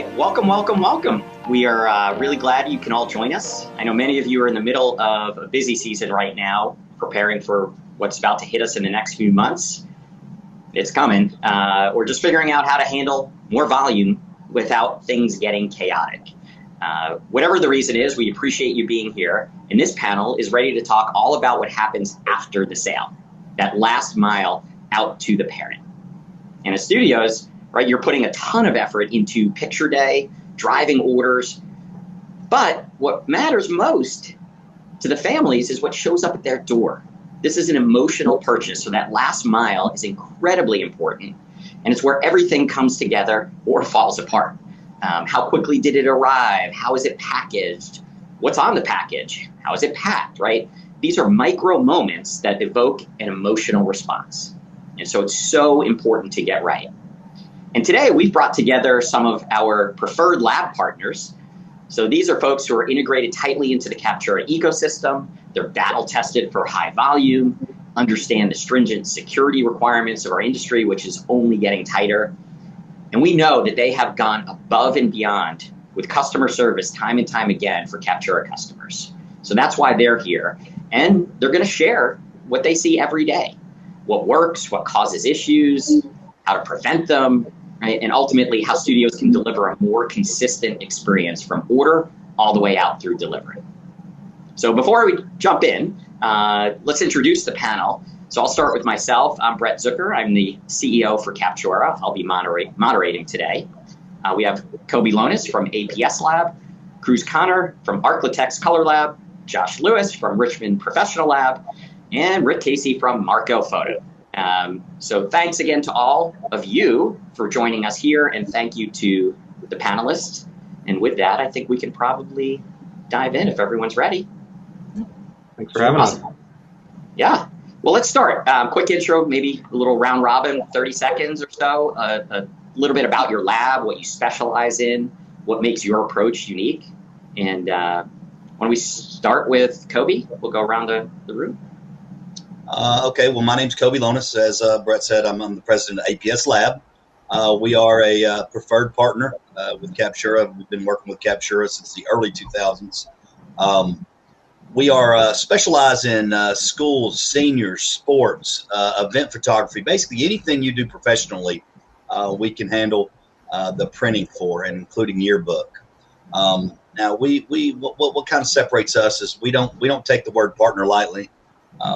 right, welcome, welcome, welcome. We are really glad you can all join us. I know many of you are in the middle of a busy season right now, preparing for what's about to hit us in the next few months. It's coming. We're just figuring out how to handle more volume without things getting chaotic. Whatever the reason is, we appreciate you being here. And this panel is ready to talk all about what happens after the sale, that last mile out to the parent. And at studios, right, you're putting a ton of effort into picture day, driving orders. But what matters most to the families is what shows up at their door. This is an emotional purchase, so that last mile is incredibly important. And it's where everything comes together or falls apart. How quickly did it arrive? How is it packaged? What's on the package? How is it packed, right? These are micro moments that evoke an emotional response. And so it's so important to get right. And today we've brought together some of our preferred lab partners. So these are folks who are integrated tightly into the Captura ecosystem. They're battle tested for high volume, understand the stringent security requirements of our industry, which is only getting tighter. And we know that they have gone above and beyond with customer service time and time again for Captura customers. So that's why they're here. And they're going to share what they see every day, what works, what causes issues, how to prevent them, right? And ultimately how studios can deliver a more consistent experience from order all the way out through delivery. So before we jump in, let's introduce the panel. So I'll start with myself. I'm Brett Zucker. I'm the CEO for Captura. I'll be moderating today. We have Kobe Lonis from APS Lab, Cruz Connor from Arclitex Color Lab, Josh Lewis from Richmond Professional Lab, and Rick Casey from Marco Photo. So thanks again to all of you for joining us here, and thank you to the panelists. And with that, I think we can probably dive in if everyone's ready. Thanks for having us. Yeah. Well, let's start. Quick intro, maybe a little round robin, 30 seconds or so. A little bit about your lab, what you specialize in, what makes your approach unique. And why don't we start with Kobe? We'll go around the room. Okay, well, my name's Kobe Lonis. As Brett said, I'm the president of APS Lab. We are a preferred partner with Captura. We've been working with Captura since the early 2000s. We are specialized in schools, seniors, sports, event photography, basically anything you do professionally, we can handle the printing for, including yearbook. Now, what kind of separates us is we don't take the word partner lightly.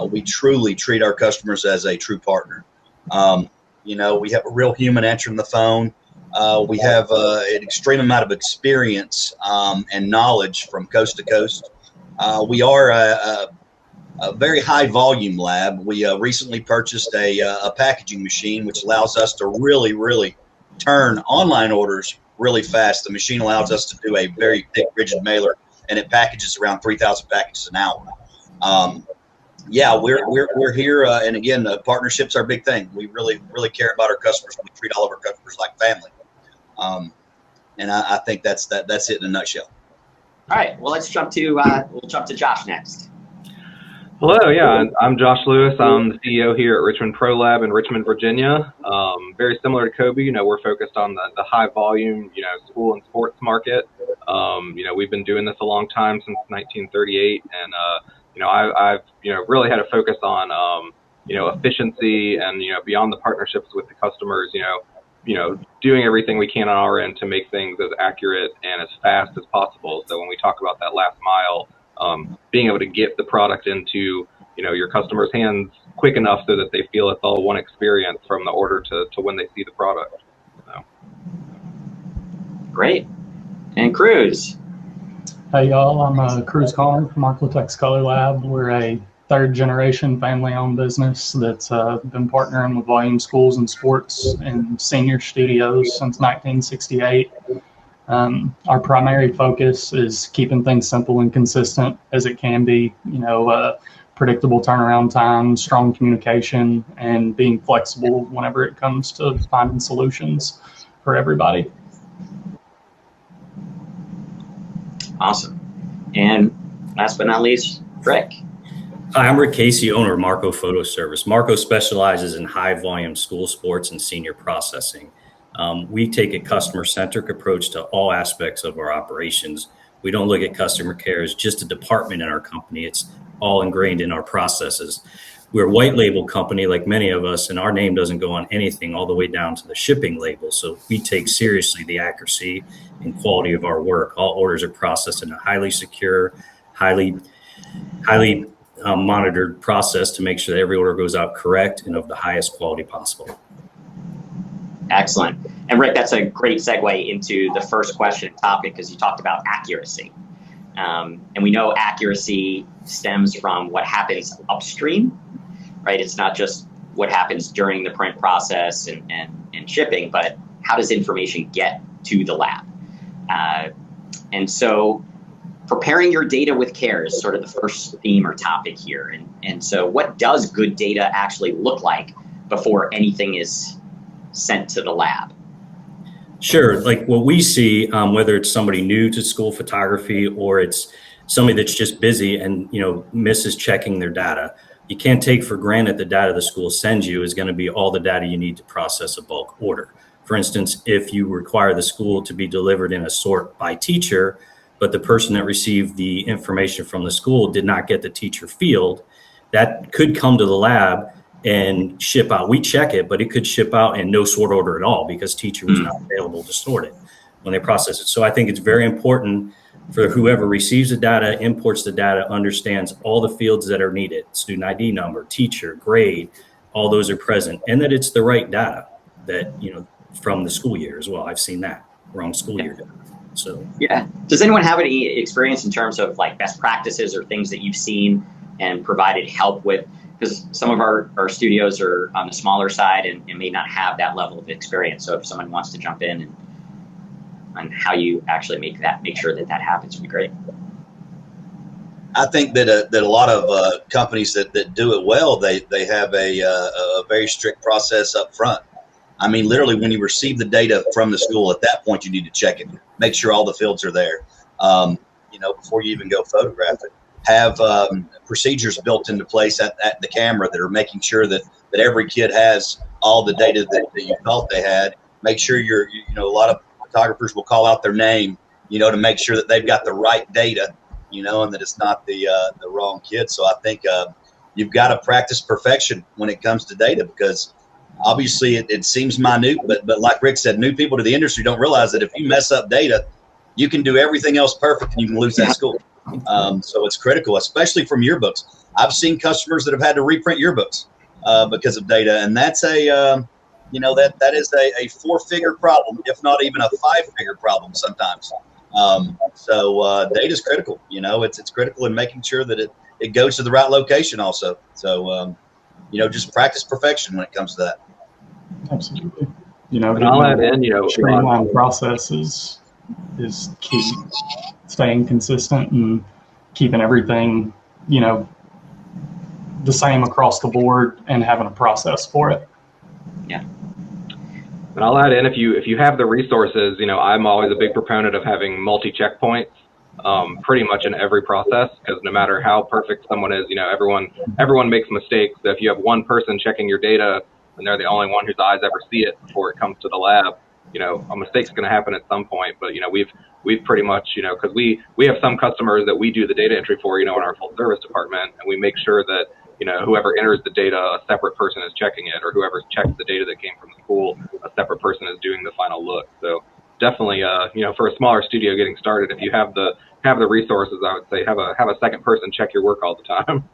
We truly treat our customers as a true partner. You know, we have a real human answering the phone. We have an extreme amount of experience and knowledge from coast to coast. We are a very high volume lab. We recently purchased a packaging machine, which allows us to really turn online orders really fast. The machine allows us to do a very thick, rigid mailer, and it packages around 3,000 packages an hour. Yeah, we're here, and again, partnerships are a big thing. We really care about our customers. We treat all of our customers like family, and I think that's it in a nutshell. All right, well, let's jump to Josh next. Hello, yeah, I'm Josh Lewis. I'm the CEO here at Richmond Pro Lab in Richmond, Virginia. Very similar to Kobe, you know, we're focused on the high volume, you know, school and sports market. You know, we've been doing this a long time, since 1938, and you know, I've you know, really had a focus on you know, efficiency and, you know, beyond the partnerships with the customers, you know, doing everything we can on our end to make things as accurate and as fast as possible. So when we talk about that last mile, being able to get the product into, you know, your customer's hands quick enough so that they feel it's all one experience from the order to when they see the product. So. Great. And Cruz. Hey y'all, I'm Cruz Connor from Arclitex Color Lab. We're a third generation family owned business that's been partnering with volume schools and sports and senior studios since 1968. Our primary focus is keeping things simple and consistent as it can be, you know, predictable turnaround time, strong communication, and being flexible whenever it comes to finding solutions for everybody. Awesome. And last but not least, Rick. Hi, I'm Rick Casey, owner of Marco Photo Service. Marco specializes in high volume school sports and senior processing. We take a customer-centric approach to all aspects of our operations. We don't look at customer care as just a department in our company. It's all ingrained in our processes. We're a white label company like many of us, and our name doesn't go on anything all the way down to the shipping label. So we take seriously the accuracy and quality of our work. All orders are processed in a highly secure, highly monitored process to make sure that every order goes out correct and of the highest quality possible. Excellent. And Rick, that's a great segue into the first question topic, because you talked about accuracy. And we know accuracy stems from what happens upstream, right? It's not just what happens during the print process and shipping, but how does information get to the lab? And so preparing your data with care is sort of the first theme or topic here. And so what does good data actually look like before anything is sent to the lab? Sure. Like what we see, whether it's somebody new to school photography or it's somebody that's just busy and, misses checking their data, you can't take for granted the data the school sends you is going to be all the data you need to process a bulk order. For instance, if you require the school to be delivered in a sort by teacher, but the person that received the information from the school did not get the teacher field, that could come to the lab and ship out. We check it, but it could ship out and no sort order at all because teacher was not available to sort it when they process it. So I think it's very important for whoever receives the data, imports the data, understands all the fields that are needed, student ID number, teacher, grade, all those are present, and that it's the right data that, from the school year as well. I've seen that wrong school year data. So yeah. Does anyone have any experience in terms of like best practices or things that you've seen and provided help with? Because some of our studios are on the smaller side and may not have that level of experience. So if someone wants to jump in and on how you actually make sure that happens, would be great. I think that a lot of companies that do it well, they have a very strict process up front. I mean, literally, when you receive the data from the school, at that point, you need to check it, make sure all the fields are there, before you even go photograph it. Have procedures built into place at the camera that are making sure that every kid has all the data that you thought they had. Make sure a lot of photographers will call out their name, to make sure that they've got the right data, and that it's not the wrong kid. So I think you've got to practice perfection when it comes to data, because obviously it seems minute, but like Rick said, new people to the industry don't realize that if you mess up data, you can do everything else perfect and you can lose that school. So it's critical, especially from yearbooks. I've seen customers that have had to reprint yearbooks because of data, and that's that is a four-figure problem, if not even a five-figure problem sometimes. So data is critical. It's critical in making sure that it goes to the right location also. So just practice perfection when it comes to that. Absolutely. And I'll add in, streamlined process is key. Staying consistent and keeping everything, the same across the board and having a process for it. Yeah. And I'll add in, if you have the resources, I'm always a big proponent of having multi-checkpoints pretty much in every process, because no matter how perfect someone is, everyone makes mistakes. So if you have one person checking your data and they're the only one whose eyes ever see it before it comes to the lab, a mistake's going to happen at some point. But we've pretty much, because we have some customers that we do the data entry for, in our full service department, and we make sure that whoever enters the data, a separate person is checking it, or whoever checks the data that came from the school, a separate person is doing the final look. So definitely, for a smaller studio getting started, if you have the resources, I would say have a second person check your work all the time.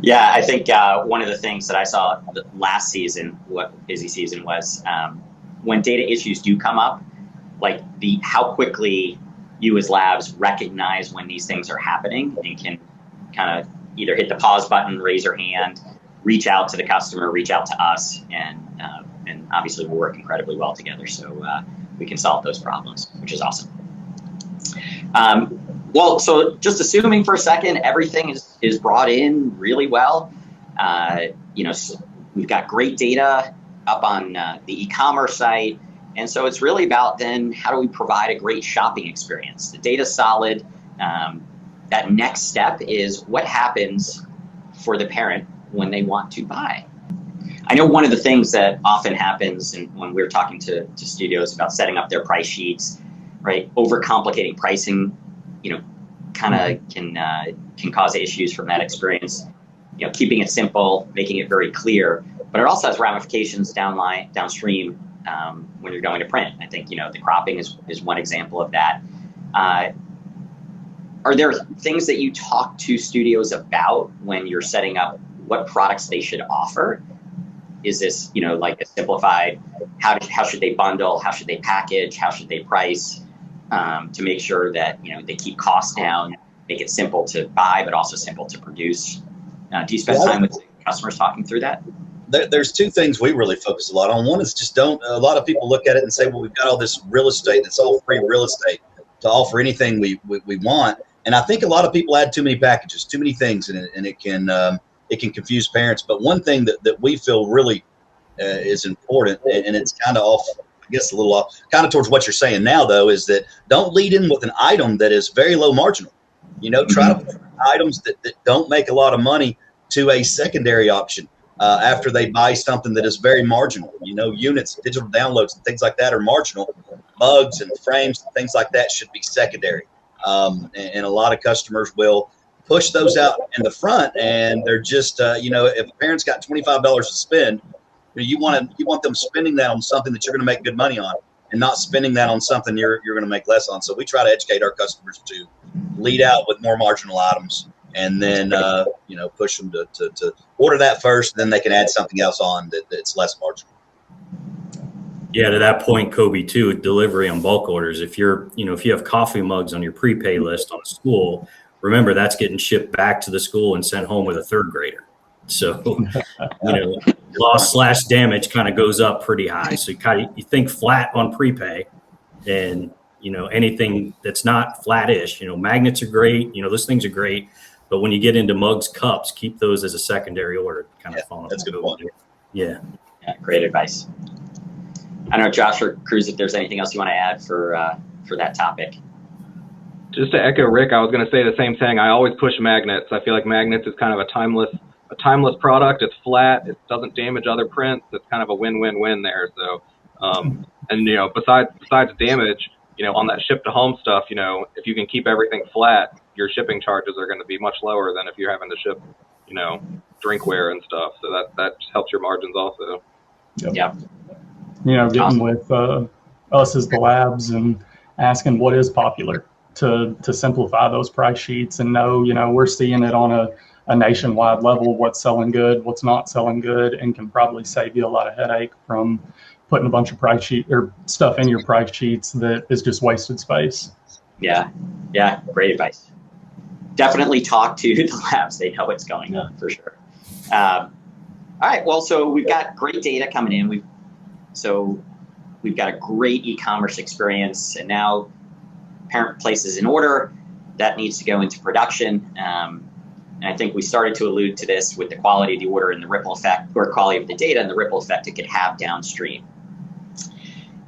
Yeah, I think one of the things that I saw last season, busy season, was when data issues do come up, like how quickly you as labs recognize when these things are happening and can kind of either hit the pause button, raise your hand, reach out to the customer, reach out to us, and obviously we work incredibly well together, so we can solve those problems, which is awesome. Well, so just assuming for a second everything is brought in really well, so we've got great data up on the e-commerce site, and so it's really about then how do we provide a great shopping experience? The data's solid. That next step is what happens for the parent when they want to buy. I know one of the things that often happens, and when we're talking to studios about setting up their price sheets, right, overcomplicating pricing, kind of can cause issues from that experience. Keeping it simple, making it very clear, but it also has ramifications downstream when you're going to print. I think the cropping is one example of that. Are there things that you talk to studios about when you're setting up what products they should offer? Is this like a simplified how should they bundle, how should they package, how should they price, to make sure that they keep costs down, make it simple to buy but also simple to produce? Do you spend time with customers talking through that? There's two things we really focus a lot on. One is just a lot of people look at it and say, well, we've got all this real estate, it's all free real estate to offer anything we want. And I think a lot of people add too many packages, too many things, and it can confuse parents. But one thing that we feel really is important, and it's kind of off, I guess a little off, kind of towards what you're saying now, though, is that don't lead in with an item that is very low marginal. Try to put items that don't make a lot of money to a secondary option after they buy something that is very marginal. Units, digital downloads, and things like that are marginal. Mugs and frames and things like that should be secondary. And a lot of customers will push those out in the front, and they're just, if a parent's got $25 to spend, you want them spending that on something that you're going to make good money on, and not spending that on something you're going to make less on. So we try to educate our customers to lead out with more marginal items, and then push them to order that first, then they can add something else on that's less marginal. Yeah, to that point, Kobe, too, delivery on bulk orders. If if you have coffee mugs on your prepay list on a school, remember that's getting shipped back to the school and sent home with a third grader. So, loss/damage kind of goes up pretty high. So you think flat on prepay, and anything that's not flat-ish. Magnets are great. Those things are great, but when you get into mugs, cups, keep those as a secondary order. That's a good point. Yeah, great advice. I don't know, Josh or Cruz, if there's anything else you want to add for that topic. Just to echo Rick, I was going to say the same thing. I always push magnets. I feel like magnets is kind of a timeless product. It's flat. It doesn't damage other prints. It's kind of a win-win-win there. So, and besides damage, on that ship to home stuff, if you can keep everything flat, your shipping charges are going to be much lower than if you're having to ship, drinkware and stuff. So that helps your margins also. Yep. Getting Awesome. with us as the labs and asking what is popular to simplify those price sheets and know, we're seeing it on a nationwide level, what's selling good, what's not selling good, and can probably save you a lot of headache from putting a bunch of price sheet or stuff in your price sheets that is just wasted space. Yeah, great advice. Definitely talk to the labs. They know what's going on for sure. All right, well, so we've got great data coming in. We've got a great e-commerce experience, and now parent places an order that needs to go into production. And I think we started to allude to this with the quality of the order and the ripple effect, or quality of the data and the ripple effect it could have downstream.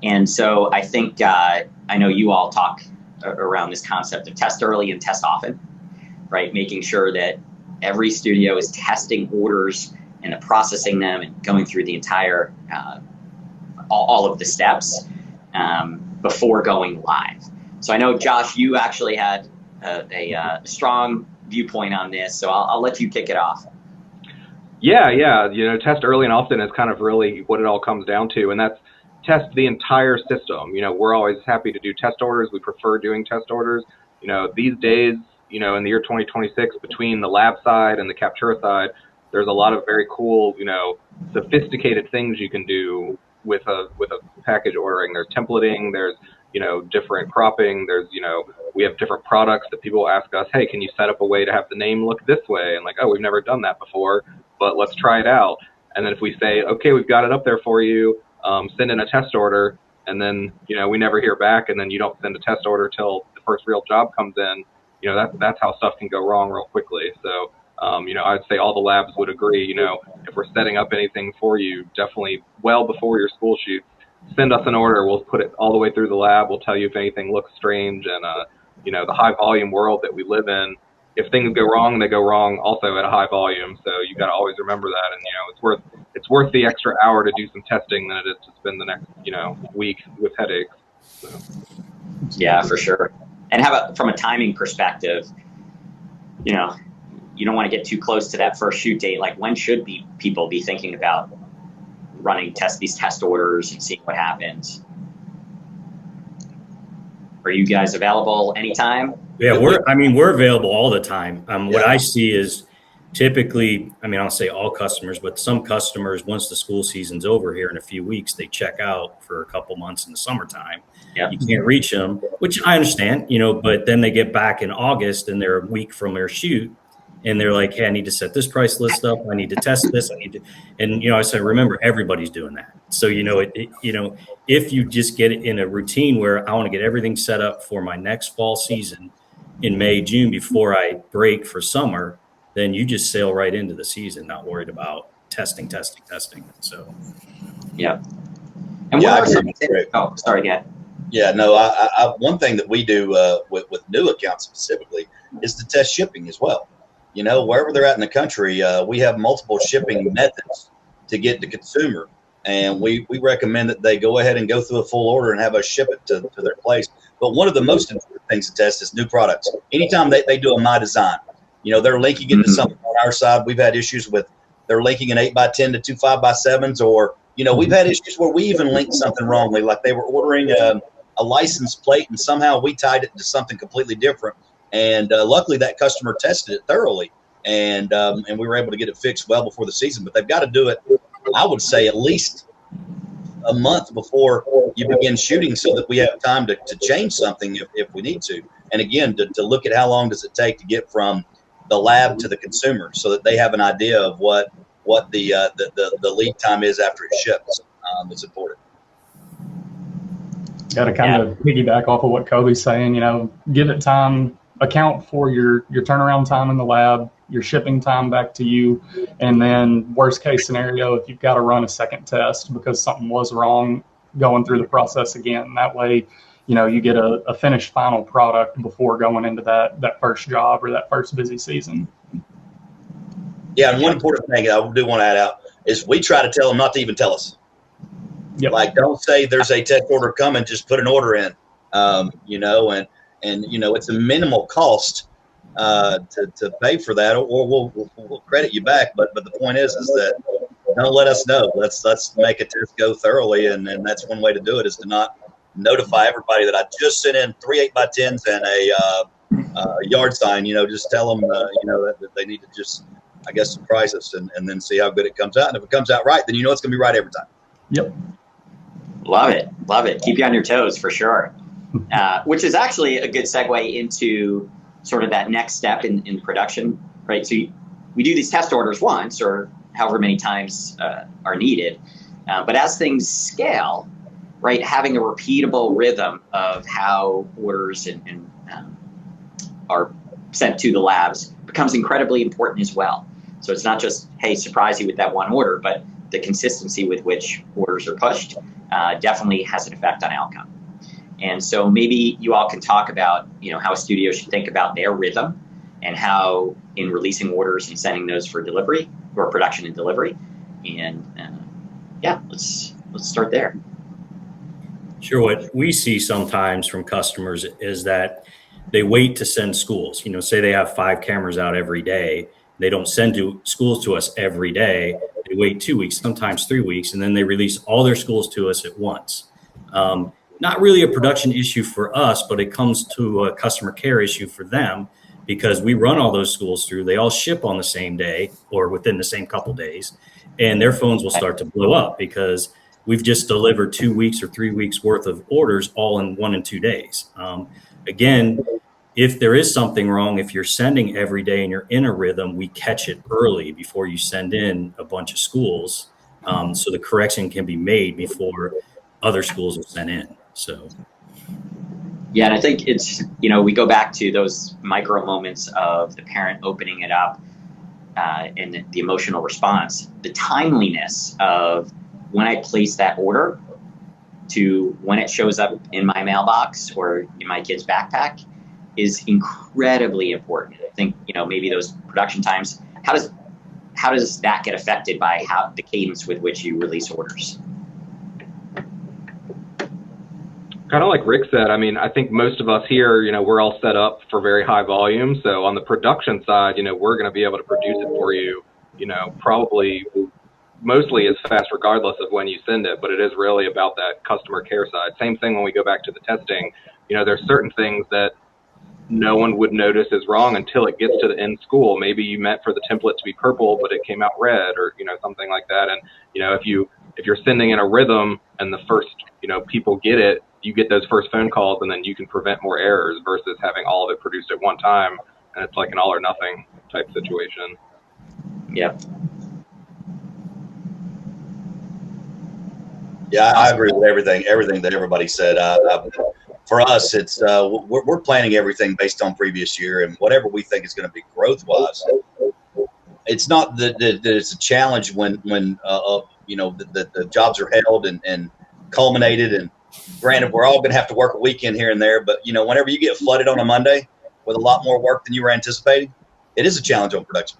And so I think, I know you all talk around this concept of test early and test often, right? Making sure that every studio is testing orders and processing them and going through the entire, all of the steps before going live. So I know, Josh, you actually had a strong viewpoint on this, so I'll let you kick it off. Yeah. Test early and often is kind of really what it all comes down to, and that's test the entire system. We're always happy to do test orders. We prefer doing test orders. These days, in the year 2026, between the lab side and the Captura side, there's a lot of very cool, sophisticated things you can do with a package ordering. There's templating, there's different cropping, there's we have different products that people ask us, hey, can you set up a way to have the name look this way? And like, oh, we've never done that before, but let's try it out. And then if we say, okay, we've got it up there for you, send in a test order, and then we never hear back, and then you don't send a test order till the first real job comes in, that's how stuff can go wrong real quickly. So I'd say all the labs would agree, if we're setting up anything for you, definitely well before your school shoot, send us an order. We'll put it all the way through the lab. We'll tell you if anything looks strange. And, the high volume world that we live in, if things go wrong, they go wrong also at a high volume. So you got to always remember that. And, it's worth the extra hour to do some testing than it is to spend the next, week with headaches. So. Yeah, for sure. And how about from a timing perspective, you don't want to get too close to that first shoot date. Like, when should people be thinking about running these test orders and seeing what happens? Are you guys available anytime? Yeah, we're available all the time. What I see is typically, I'll say all customers, but some customers, once the school season's over here in a few weeks, they check out for a couple months in the summertime. Yeah. You can't reach them, which I understand, but then they get back in August and they're a week from their shoot and they're like, hey, I need to set this price list up. I need to test this. And I say, remember, everybody's doing that. So, if you just get it in a routine where I want to get everything set up for my next fall season in May, June, before I break for summer, then you just sail right into the season, not worried about testing. So, yeah. And what are some? Oh, sorry, yeah. Yeah, no. One thing that we do with new accounts specifically is to test shipping as well. Wherever they're at in the country, we have multiple shipping methods to get the consumer, and we recommend that they go ahead and go through a full order and have us ship it to their place. But one of the most important things to test is new products. Anytime they do a My Design, they're linking into something on our side. We've had issues with they're linking an 8x10 to 2 5x7s, or we've had issues where we even linked something wrongly, like they were ordering a license plate and somehow we tied it to something completely different. And luckily that customer tested it thoroughly, and we were able to get it fixed well before the season. But they've got to do it, I would say, at least a month before you begin shooting, so that we have time to change something if we need to. And again, to look at how long does it take to get from the lab to the consumer, so that they have an idea of what the lead time is after it ships. It's important. Got to kind of piggyback off of what Kobe's saying. Give it time. Account for your turnaround time in the lab, your shipping time back to you, and then worst case scenario, if you've got to run a second test because something was wrong, going through the process again. That way, you get a finished final product before going into that first job or that first busy season. Yeah, and one important thing I do want to add out is we try to tell them not to even tell us. Yep. Like, don't say there's a test order coming, just put an order in, and it's a minimal cost to pay for that, or we'll credit you back. But the point is that don't let us know. Let's make a test go thoroughly, and that's one way to do it, is to not notify everybody that I just sent in 3 8x10s and a yard sign. Just tell them that they need to just, I guess, surprise us and then see how good it comes out. And if it comes out right, then it's going to be right every time. Yep. Love it. Keep you on your toes for sure. Which is actually a good segue into sort of that next step in production, right? So we do these test orders once or however many times are needed. But as things scale, right, having a repeatable rhythm of how orders and are sent to the labs becomes incredibly important as well. So it's not just, hey, surprise you with that one order, but the consistency with which orders are pushed definitely has an effect on outcome. And so maybe you all can talk about, how a studio should think about their rhythm and how in releasing orders and sending those for delivery or production and delivery. And let's start there. Sure. What we see sometimes from customers is that they wait to send schools. Say they have 5 cameras out every day. They don't send schools to us every day. They wait 2 weeks, sometimes 3 weeks, and then they release all their schools to us at once. Not really a production issue for us, but it comes to a customer care issue for them, because we run all those schools through. They all ship on the same day or within the same couple days, and their phones will start to blow up because we've just delivered 2 weeks or 3 weeks worth of orders all in 1 and 2 days. Again, if there is something wrong, if you're sending every day and you're in a rhythm, we catch it early before you send in a bunch of schools, so the correction can be made before other schools are sent in. So, yeah, and I think it's, we go back to those micro moments of the parent opening it up and the emotional response, the timeliness of when I place that order to when it shows up in my mailbox or in my kid's backpack is incredibly important. I think, maybe those production times, how how does that get affected by how the cadence with which you release orders? Kind of like Rick said, I mean, I think most of us here, we're all set up for very high volume. So on the production side, we're going to be able to produce it for you, probably mostly as fast regardless of when you send it, but it is really about that customer care side. Same thing when we go back to the testing, there's certain things that no one would notice is wrong until it gets to the end school. Maybe you meant for the template to be purple, but it came out red, or, something like that. And, if you're sending in a rhythm and the first, people get it, you get those first phone calls, and then you can prevent more errors versus having all of it produced at one time. And it's like an all or nothing type situation. Yep. Yeah, I agree with everything that everybody said. For us, it's we're planning everything based on previous year and whatever we think is going to be growth wise. It's not that it's a challenge when the jobs are held and culminated. And granted, we're all going to have to work a weekend here and there, but whenever you get flooded on a Monday with a lot more work than you were anticipating, it is a challenge on production.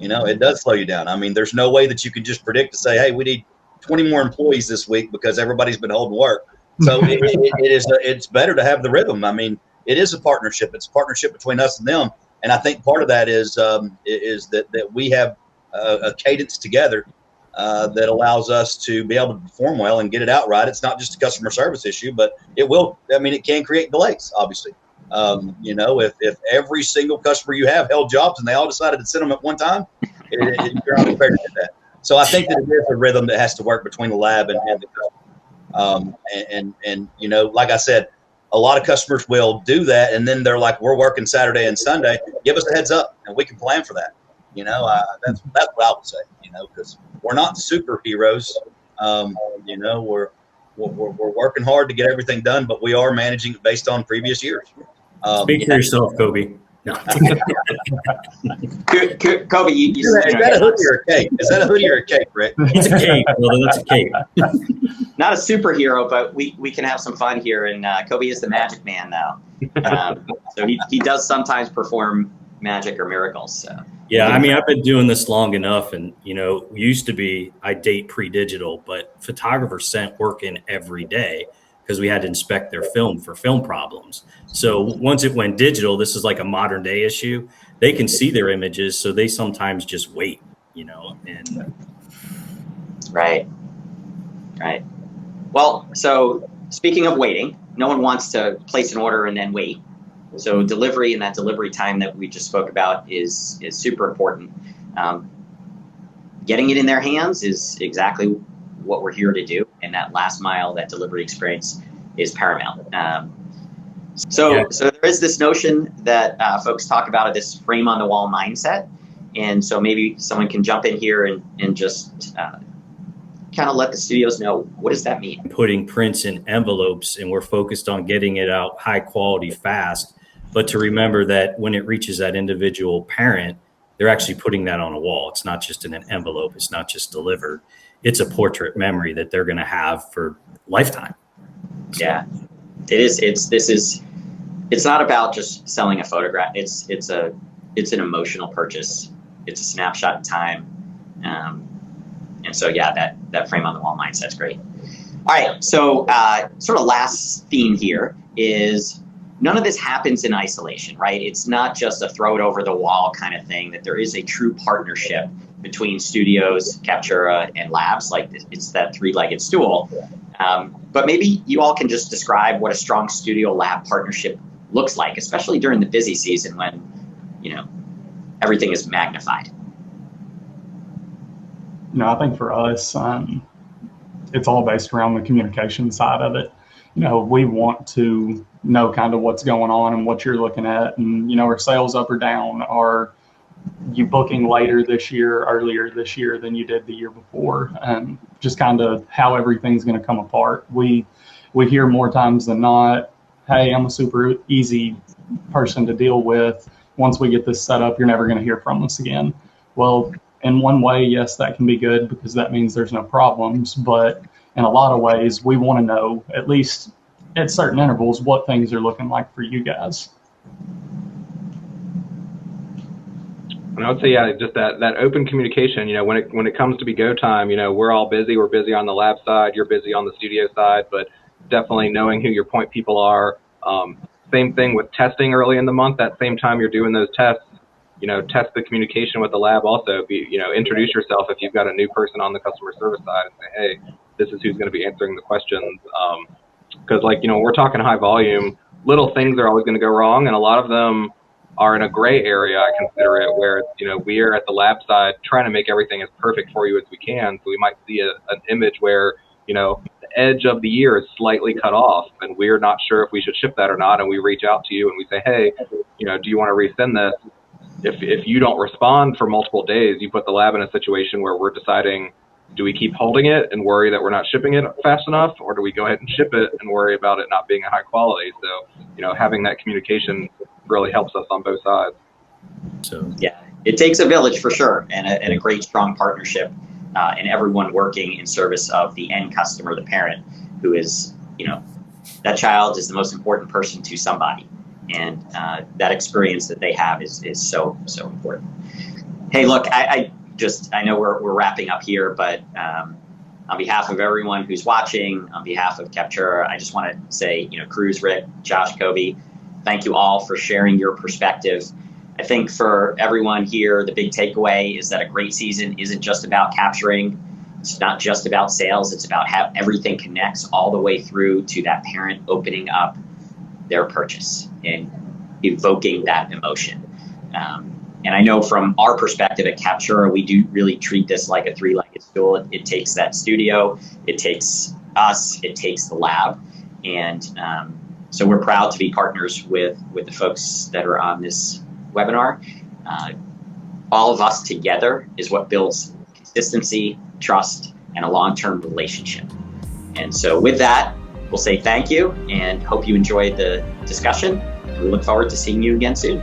It does slow you down. I mean, there's no way that you can just predict to say, hey, we need 20 more employees this week because everybody's been holding work. So it's better to have the rhythm. I mean, it is a partnership. It's a partnership between us and them. And I think part of that is that we have a cadence together that allows us to be able to perform well and get it out right. It's not just a customer service issue, but it can create delays, obviously. If every single customer you have held jobs and they all decided to send them at one time, you're not prepared to do that. So I think that it is a rhythm that has to work between the lab and the customer. Like I said, a lot of customers will do that, and then they're like, we're working Saturday and Sunday. Give us a heads up, and we can plan for that. That's what I would say, because we're not superheroes. We're working hard to get everything done, but we are managing it based on previous years. Speak for yourself, Kobe. No. Kobe, is that a hoodie or a cape? Is that a hoodie or a cape, Rick? It's a cape. Well, that's a cape. Not a superhero, but we can have some fun here. And Kobe is the magic man now. So he does sometimes perform magic or miracles. So. Yeah, I mean, I've been doing this long enough, and used to be I date pre-digital, but photographers sent work in every day because we had to inspect their film for film problems. So once it went digital, this is like a modern day issue. They can see their images, so they sometimes just wait, and Right. Well, so speaking of waiting, no one wants to place an order and then wait. So delivery and that delivery time that we just spoke about is super important. Getting it in their hands is exactly what we're here to do, and that last mile, that delivery experience is paramount. So there is this notion that folks talk about of this frame on the wall mindset, and so maybe someone can jump in here and just kind of let the studios know, what does that mean? Putting prints in envelopes, and we're focused on getting it out high quality fast, but to remember that when it reaches that individual parent, they're actually putting that on a wall. It's not just in an envelope. It's not just delivered. It's a portrait memory that they're going to have for lifetime. Yeah, it is. It's not about just selling a photograph. It's an emotional purchase. It's a snapshot in time. And so, yeah, that frame on the wall mindset's great. All right. So sort of last theme here is none of this happens in isolation, right? It's not just a throw it over the wall kind of thing, that there is a true partnership between studios, Captura, and labs. Like it's that three-legged stool. But maybe you all can just describe what a strong studio lab partnership looks like, especially during the busy season when, everything is magnified. I think for us, it's all based around the communication side of it. We want to know kind of what's going on and what you're looking at, and are sales up or down? Are you booking later this year, earlier this year than you did the year before? And just kind of how everything's going to come apart. We hear more times than not, hey, I'm a super easy person to deal with. Once we get this set up, you're never going to hear from us again. Well, in one way, yes, that can be good because that means there's no problems. But in a lot of ways, we want to know, at least at certain intervals, what things are looking like for you guys. And I would say, yeah, just that open communication. When it comes to be go time, we're all busy. We're busy on the lab side. You're busy on the studio side, but definitely knowing who your point people are. Same thing with testing early in the month. That same time you're doing those tests, test the communication with the lab. Also, introduce yourself if you've got a new person on the customer service side and say, hey, this is who's going to be answering the questions. Because when we're talking high volume, little things are always going to go wrong, and a lot of them are in a gray area, I consider it, where we are at the lab side trying to make everything as perfect for you as we can. So we might see an image where the edge of the year is slightly cut off, and we're not sure if we should ship that or not. And we reach out to you and we say, hey, do you want to resend this? If you don't respond for multiple days, you put the lab in a situation where we're deciding, do we keep holding it and worry that we're not shipping it fast enough, or do we go ahead and ship it and worry about it not being a high quality? So, having that communication really helps us on both sides. So yeah, it takes a village for sure, and a great strong partnership, and everyone working in service of the end customer, the parent, who is, that child is the most important person to somebody, and that experience that they have is so important. Hey, look, I know we're wrapping up here, but on behalf of everyone who's watching, on behalf of Captura, I just want to say, Cruz, Rick, Josh, Kobe, thank you all for sharing your perspective. I think for everyone here, the big takeaway is that a great season isn't just about capturing. It's not just about sales. It's about how everything connects all the way through to that parent opening up their purchase and evoking that emotion. And I know from our perspective at Captura, we do really treat this like a three-legged stool. It takes that studio, it takes us, it takes the lab. And so we're proud to be partners with the folks that are on this webinar. All of us together is what builds consistency, trust, and a long-term relationship. And so with that, we'll say thank you and hope you enjoyed the discussion. We look forward to seeing you again soon.